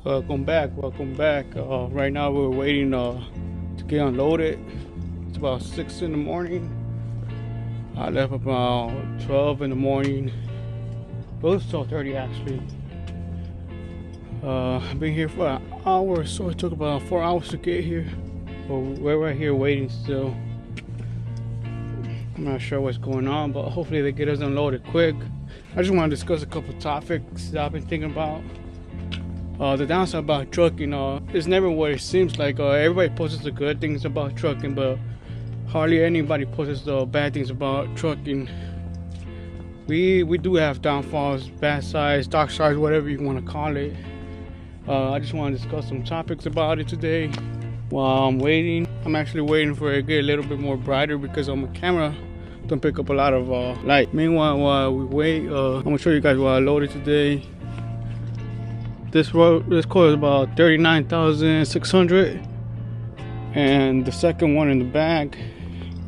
Welcome back. Right now we're waiting to get unloaded. It's about 6 in the morning. I left about 12 in the morning. It was 12:30 actually. I've been here for an hour, so it took about 4 hours to get here. But we're right here waiting still. I'm not sure what's going on, but hopefully they get us unloaded quick. I just want to discuss a couple topics that I've been thinking about. The downside about trucking, it's never what it seems like. Everybody posts the good things about trucking, but hardly anybody posts the bad things about trucking. We do have downfalls, bad sides, dark sides, whatever you want to call it. I just want to discuss some topics about it today. While I'm waiting, I'm actually waiting for it to get a little bit more brighter because on my camera don't pick up a lot of light. Meanwhile, while we wait, I'm gonna show you guys what I loaded today. This quote is about 39,600, and the second one in the bag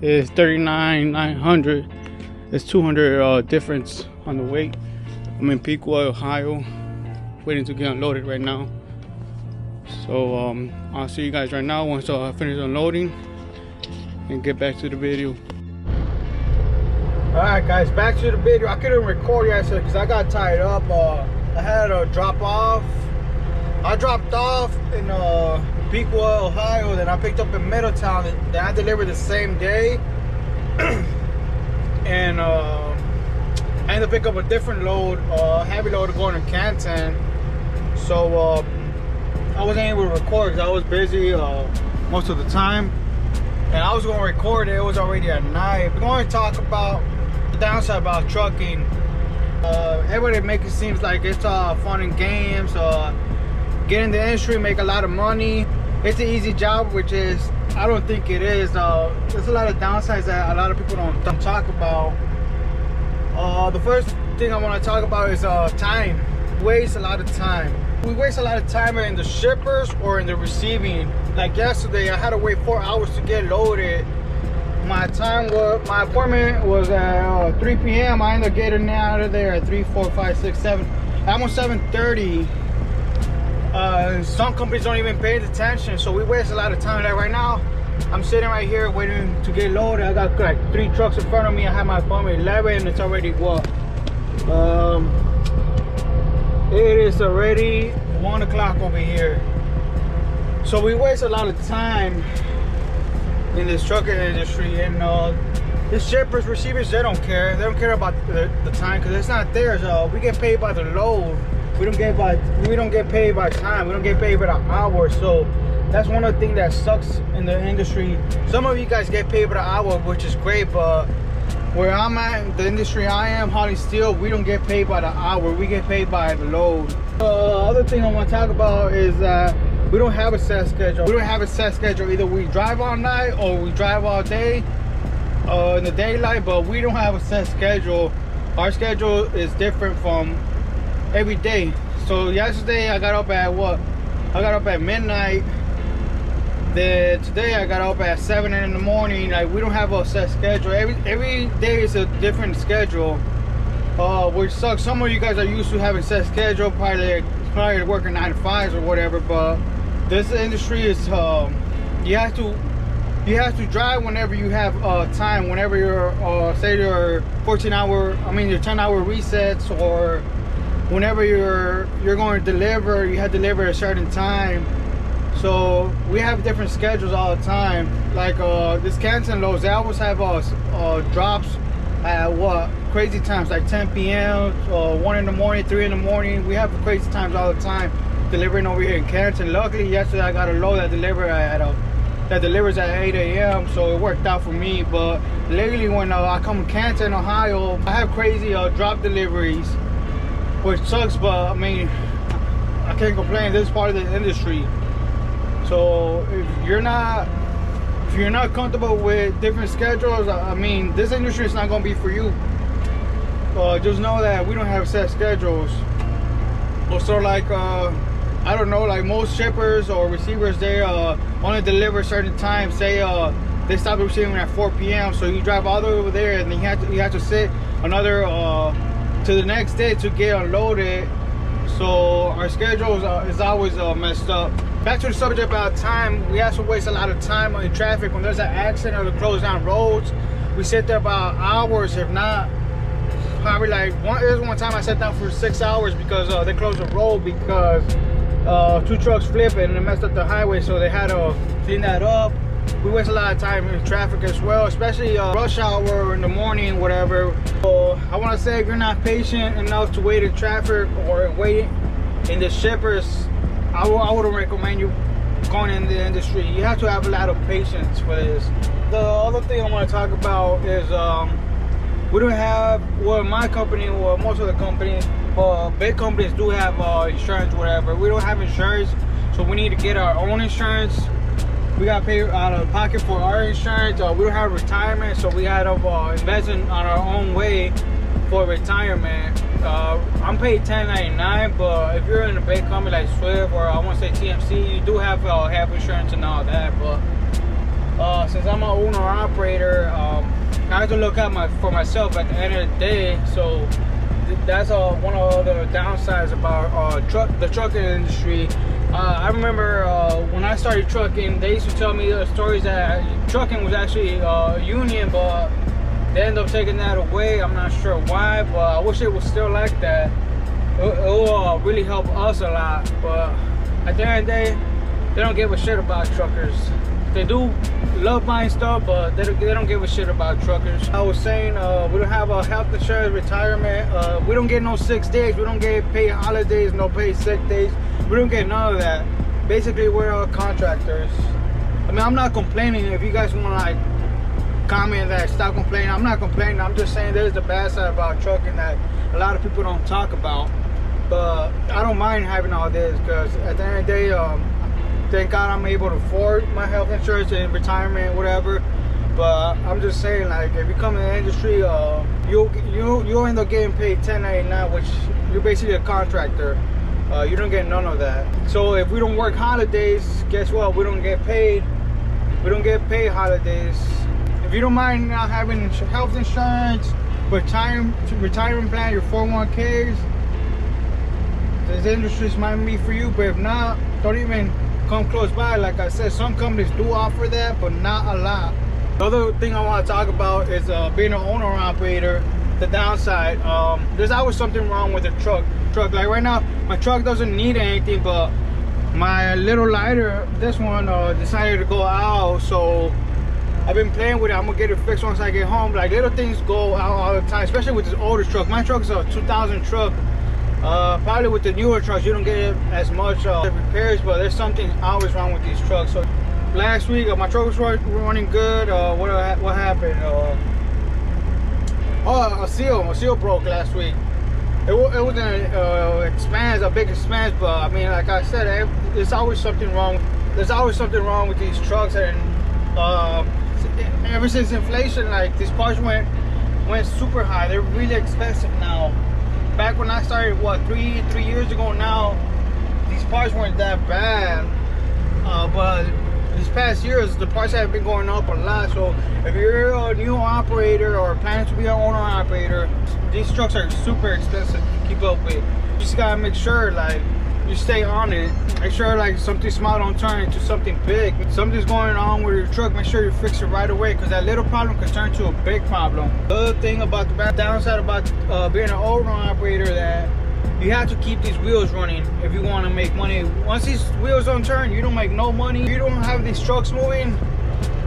is 39,900. It's 200 difference on the weight. I'm in Piqua, Ohio, waiting to get unloaded right now. So I'll see you guys right now once I finish unloading and get back to the video. Alright guys, back to the video. I couldn't record yesterday because I got tied up. I had a drop off. I dropped off in Piqua, Ohio, then I picked up in Middletown. Then I delivered the same day. And I ended up picking up a different load, heavy load going to Canton. So I wasn't able to record because I was busy most of the time. And I was going to record it. It was already at night. We're going to talk about the downside about trucking. Everybody make it seem like it's fun and games. Get in the industry, make a lot of money. It's an easy job, which is, I don't think it is. There's a lot of downsides that a lot of people don't talk about. The first thing I want to talk about is time. We waste a lot of time. We waste a lot of time in the shippers or in the receiving. Like yesterday, I had to wait 4 hours to get loaded. My appointment was at 3 p.m. I ended up getting out of there at 3, 4, 5, 6, 7, almost 7:30. Some companies don't even pay attention, so we waste a lot of time. Like right now, I'm sitting right here waiting to get loaded. I got like 3 trucks in front of me. I have my appointment at 11. It's already what? It is already 1 o'clock over here. So we waste a lot of time in this trucking industry, and the shippers, receivers, they don't care. They don't care about the time because it's not theirs. We get paid by the load. We don't get paid by time. We don't get paid by the hour. So that's one of the things that sucks in the industry. Some of you guys get paid by the hour, which is great, but where I'm at, the industry I am, Holly Steel, we don't get paid by the hour. We get paid by the load. Other thing I want to talk about is that we don't have a set schedule. We don't have a set schedule. Either we drive all night or we drive all day in the daylight, but we don't have a set schedule. Our schedule is different from every day. So yesterday I got up at what? I got up at midnight. Then today I got up at 7 in the morning. Like, we don't have a set schedule. Every day is a different schedule, which sucks. Some of you guys are used to having set schedule, probably working 9 to 5s or whatever. But this industry is you have to drive whenever you have time. Whenever you're say your 10-hour resets, or whenever you're going to deliver, you have to deliver at a certain time. So we have different schedules all the time. Like this Canton loads, they always have drops at what? Crazy times, like 10 p.m., 1 in the morning, 3 in the morning. We have crazy times all the time delivering over here in Canton. Luckily, yesterday I got a load that delivers at 8 a.m. so it worked out for me. But lately, when I come to Canton, Ohio, I have crazy drop deliveries, which sucks. But I mean, I can't complain. This is part of the industry. So if you're not comfortable with different schedules, I mean, this industry is not going to be for you. Just know that we don't have set schedules. Also, like I don't know, like most shippers or receivers, they only deliver certain times. Say they stop receiving at 4 p.m. so you drive all the way over there, and then you have to sit another to the next day to get unloaded. so our schedule is always messed up. Back to the subject about time, we also waste a lot of time in traffic. When there's an accident or they close down roads, we sit there about hours, if not probably like there's one time I sat down for 6 hours because they closed the road because 2 trucks flipped and they messed up the highway, so they had to clean that up. We waste a lot of time in traffic as well, especially rush hour in the morning, whatever. So I want to say, if you're not patient enough to wait in traffic or wait in the shippers, I wouldn't recommend you going in the industry. You have to have a lot of patience for this. The other thing I want to talk about is we don't have, well, my company or most of the companies, but big companies do have insurance, whatever. We don't have insurance, so we need to get our own insurance. We got to pay out of pocket for our insurance. We don't have retirement, so we had to invest in on our own way for retirement. I'm paid $10.99, but if you're in a big company like Swift or I want to say TMC, you do have health insurance and all that. But since I'm an owner operator, I have to look out for myself at the end of the day. So that's one of the downsides about the trucking industry. I remember when I started trucking, they used to tell me stories that trucking was actually union, but they ended up taking that away. I'm not sure why, but I wish it was still like that. It will really help us a lot. But at the end of the day, they don't give a shit about truckers. They do love buying stuff, but they don't give a shit about truckers. I was saying we don't have a health insurance, retirement. We don't get no 6 days. We don't get paid holidays, no paid sick days. We don't get none of that. Basically, we're all contractors. I mean, I'm not complaining. If you guys want to like comment that, stop complaining. I'm not complaining. I'm just saying there's the bad side about trucking that a lot of people don't talk about. But I don't mind having all this because at the end of the day, thank God I'm able to afford my health insurance and retirement, whatever. But I'm just saying, like, if you come in the industry, you'll end up getting paid $10.99, which you're basically a contractor. You don't get none of that. So if we don't work holidays, guess what? We don't get paid. We don't get paid holidays. If you don't mind not having health insurance, retirement plan, your 401ks, this industry might be for you. But if not, don't even come close by. Like I said, some companies do offer that, but not a lot. The other thing I want to talk about is being an owner operator. The downside, there's always something wrong with the truck. Like right now, my truck doesn't need anything, but my little lighter, this one, decided to go out. So I've been playing with it. I'm gonna get it fixed once I get home. Like, little things go out all the time, especially with this older truck. My truck is a 2000 truck. Probably with the newer trucks, you don't get as much repairs, but there's something always wrong with these trucks. So last week, my truck was running good. What happened? A seal broke last week. It wasn't a big expense, but I mean, like I said, there's always something wrong. There's always something wrong with these trucks, and ever since inflation, like, these parts went super high. They're really expensive now. Back when I started, what, three years ago now, these parts weren't that bad. But these past years, the parts have been going up a lot. So if you're a new operator or planning to be an owner operator, these trucks are super expensive to keep up with. You just gotta make sure, like, you stay on it. Make sure, like, something small don't turn into something big. If something's going on with your truck, make sure you fix it right away, because that little problem can turn to a big problem. The other thing about the downside about being an owner operator, that you have to keep these wheels running if you want to make money. Once these wheels don't turn, you don't make no money. If you don't have these trucks moving,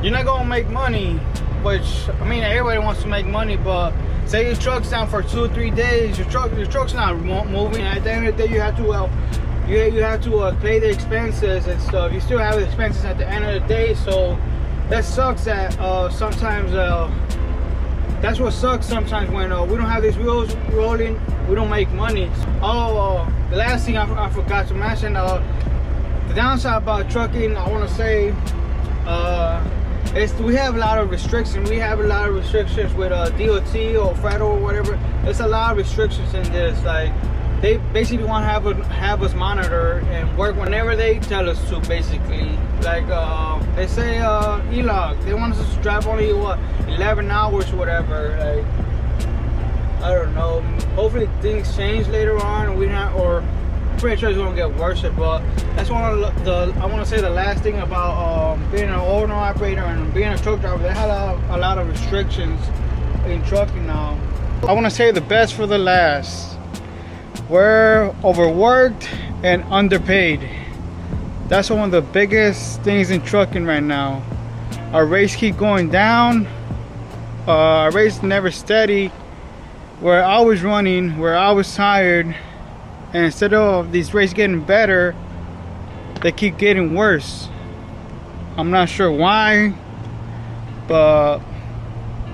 you're not gonna make money. Which, I mean, everybody wants to make money, but say your truck's down for 2 or 3 days, your truck's not moving. At the end of the day, you have to pay the expenses and stuff. You still have the expenses at the end of the day, so that sucks. That sometimes that's what sucks sometimes when we don't have these wheels rolling. We don't make money. The last thing I forgot to mention, the downside about trucking, I want to say, is we have a lot of restrictions. We have a lot of restrictions with DOT or federal or whatever. There's a lot of restrictions in this. Like, they basically want to have us monitor and work whenever they tell us to, basically. Like, they say e-log. They want us to drive only, what, 11 hours or whatever. Like, I don't know. Hopefully things change later on, or pretty sure it's gonna get worse. But that's one of the I want to say the last thing about being an owner operator and being a truck driver. They had a lot of restrictions in trucking now. I want to say the best for the last. We're overworked and underpaid. That's one of the biggest things in trucking right now. Our rates keep going down. Our rates never steady. We're always running. We're always tired. And instead of these rates getting better, they keep getting worse. I'm not sure why, but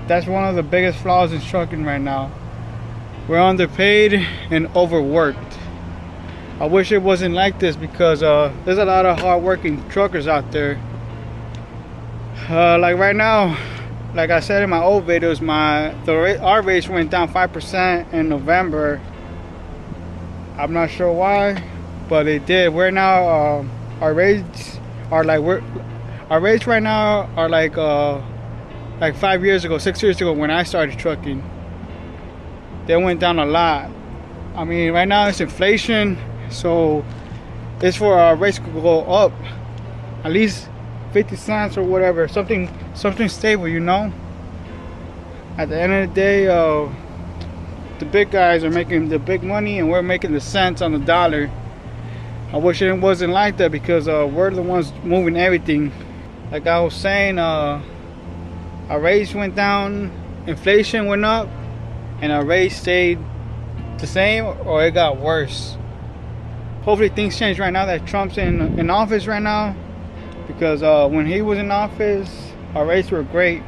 that's one of the biggest flaws in trucking right now. We're underpaid and overworked. I wish it wasn't like this because there's a lot of hard-working truckers out there. Like right now, like I said in my old videos, our rates went down 5% in November. I'm not sure why, but it did. We're now our rates are like our rates right now are like 5 years ago, 6 years ago when I started trucking. They went down a lot. I mean, right now it's inflation. So it's for our rates to go up at least 50 cents or whatever, something stable, you know. At the end of the day, the big guys are making the big money and we're making the cents on the dollar. I wish it wasn't like that because we're the ones moving everything. Like I was saying, our rates went down, inflation went up, and our rates stayed the same or it got worse. Hopefully things change right now that Trump's in office right now, because when he was in office, our rates were great.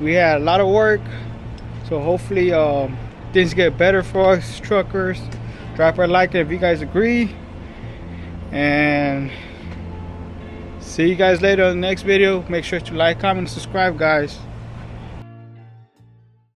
We had a lot of work, so hopefully things get better for us truckers. Drop a like if you guys agree, and see you guys later in the next video. Make sure to like, comment, and subscribe, guys.